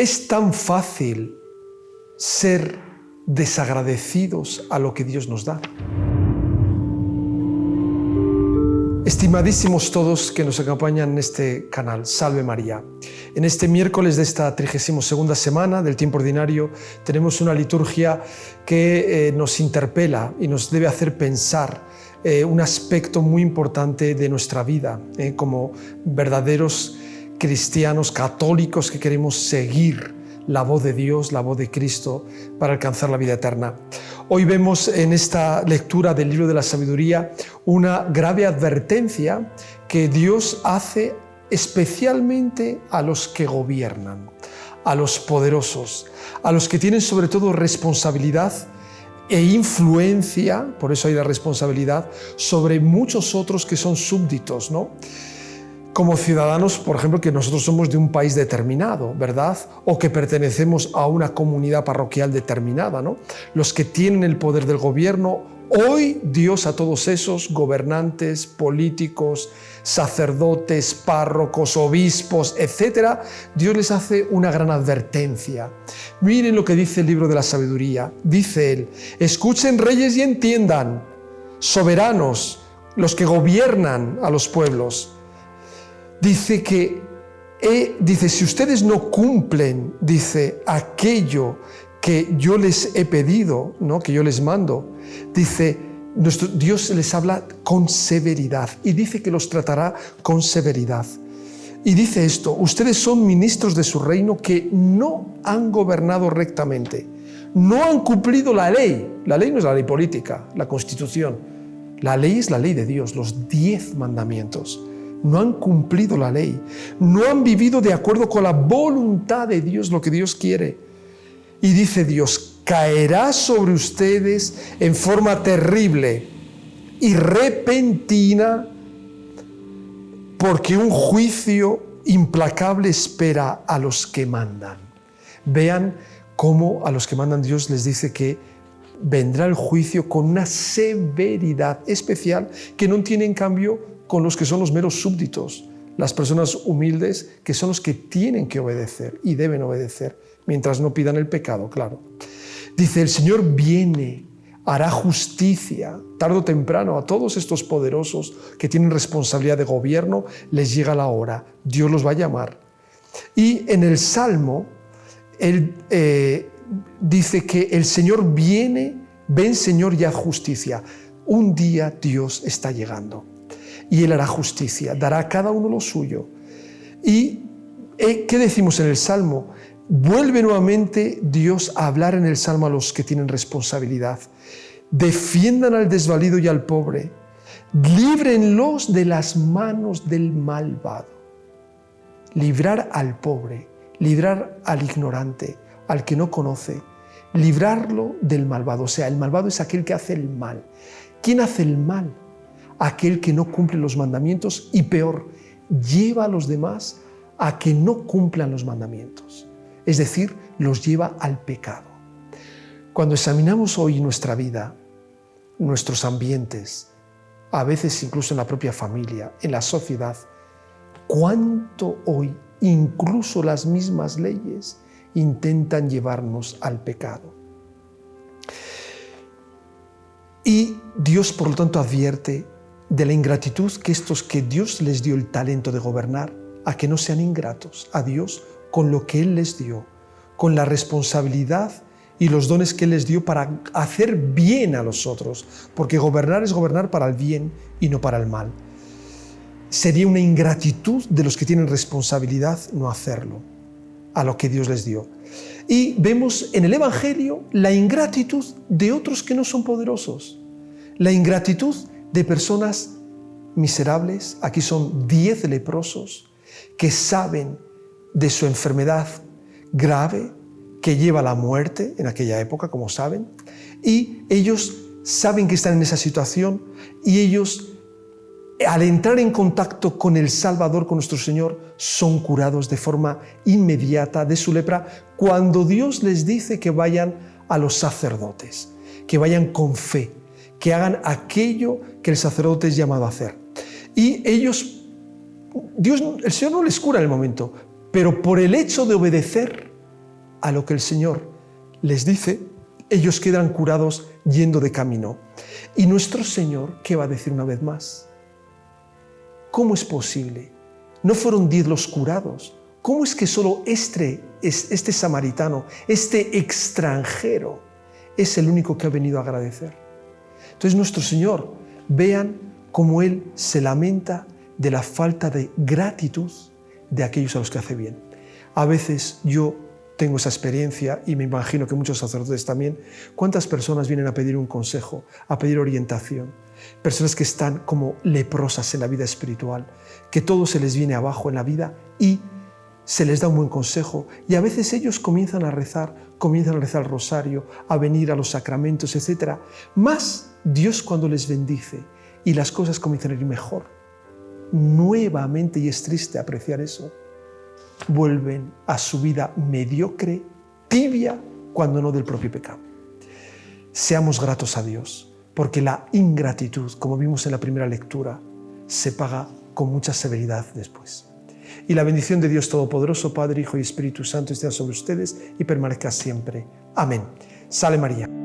Es tan fácil ser desagradecidos a lo que Dios nos da. Estimadísimos todos que nos acompañan en este canal, Salve María. En este miércoles de esta 32ª semana del tiempo ordinario tenemos una liturgia que nos interpela y nos debe hacer pensar un aspecto muy importante de nuestra vida como verdaderos cristianos católicos que queremos seguir la voz de Dios, la voz de Cristo para alcanzar la vida eterna. Hoy vemos en esta lectura del libro de la sabiduría una grave advertencia que Dios hace especialmente a los que gobiernan, a los poderosos, a los que tienen sobre todo responsabilidad e influencia, por eso hay la responsabilidad, sobre muchos otros que son súbditos, ¿no? Como ciudadanos, por ejemplo, que nosotros somos de un país determinado, ¿verdad? O que pertenecemos a una comunidad parroquial determinada, ¿no? Los que tienen el poder del gobierno, hoy Dios a todos esos gobernantes, políticos, sacerdotes, párrocos, obispos, etcétera, Dios les hace una gran advertencia. Miren lo que dice el libro de la sabiduría. Dice él: escuchen reyes y entiendan, soberanos, los que gobiernan a los pueblos. Dice si ustedes no cumplen, dice, aquello que yo les he pedido, ¿no? Que yo les mando, dice, Dios les habla con severidad y dice que los tratará con severidad. Y dice esto: ustedes son ministros de su reino que no han gobernado rectamente, no han cumplido la ley. La ley no es la ley política, la Constitución. La ley es la ley de Dios, los 10 mandamientos. No han cumplido la ley, no han vivido de acuerdo con la voluntad de Dios, lo que Dios quiere. Y dice Dios: caerá sobre ustedes en forma terrible y repentina, porque un juicio implacable espera a los que mandan. Vean cómo a los que mandan Dios les dice que vendrá el juicio con una severidad especial que no tiene en cambio con los que son los meros súbditos, las personas humildes que son los que tienen que obedecer y deben obedecer, mientras no pidan el pecado, claro. Dice: el Señor viene, hará justicia, tarde o temprano a todos estos poderosos que tienen responsabilidad de gobierno, les llega la hora, Dios los va a llamar. Y en el Salmo, él dice que el Señor viene, ven Señor y haz justicia. Un día Dios está llegando. Y Él hará justicia, dará a cada uno lo suyo. ¿Y qué decimos en el Salmo? Vuelve nuevamente Dios a hablar en el Salmo a los que tienen responsabilidad. Defiendan al desvalido y al pobre, líbrenlos de las manos del malvado. Librar al pobre, librar al ignorante, al que no conoce, librarlo del malvado. O sea, el malvado es aquel que hace el mal. ¿Quién hace el mal? Aquel que no cumple los mandamientos y peor, lleva a los demás a que no cumplan los mandamientos. Es decir, los lleva al pecado. Cuando examinamos hoy nuestra vida, nuestros ambientes, a veces incluso en la propia familia, en la sociedad, ¿cuánto hoy incluso las mismas leyes intentan llevarnos al pecado? Y Dios, por lo tanto, advierte de la ingratitud que estos que Dios les dio el talento de gobernar, a que no sean ingratos a Dios con lo que Él les dio, con la responsabilidad y los dones que Él les dio para hacer bien a los otros, porque gobernar es gobernar para el bien y no para el mal. Sería una ingratitud de los que tienen responsabilidad no hacerlo, a lo que Dios les dio. Y vemos en el Evangelio la ingratitud de otros que no son poderosos, la ingratitud de personas miserables. Aquí son 10 leprosos que saben de su enfermedad grave que lleva a la muerte en aquella época, como saben, y ellos saben que están en esa situación y ellos, al entrar en contacto con el Salvador, con nuestro Señor, son curados de forma inmediata de su lepra cuando Dios les dice que vayan a los sacerdotes, que vayan con fe, que hagan aquello que el sacerdote es llamado a hacer. Y ellos, el Señor no les cura en el momento, pero por el hecho de obedecer, a lo que el Señor les dice, ellos quedan curados yendo de camino. Y nuestro Señor, ¿qué va a decir una vez más? ¿Cómo es posible? No fueron 10 los curados. ¿Cómo es que solo este samaritano, este extranjero, es el único que ha venido a agradecer? Entonces nuestro Señor, vean cómo Él se lamenta de la falta de gratitud de aquellos a los que hace bien. A veces yo tengo esa experiencia y me imagino que muchos sacerdotes también. ¿Cuántas personas vienen a pedir un consejo, a pedir orientación? Personas que están como leprosas en la vida espiritual, que todo se les viene abajo en la vida y se les da un buen consejo. Y a veces ellos comienzan a rezar el rosario, a venir a los sacramentos, etc. Más Dios cuando les bendice y las cosas comienzan a ir mejor. Nuevamente, y es triste apreciar eso, vuelven a su vida mediocre, tibia, cuando no del propio pecado. Seamos gratos a Dios, porque la ingratitud, como vimos en la primera lectura, se paga con mucha severidad después. Y la bendición de Dios Todopoderoso, Padre, Hijo y Espíritu Santo, esté sobre ustedes y permanezca siempre. Amén. Salve María.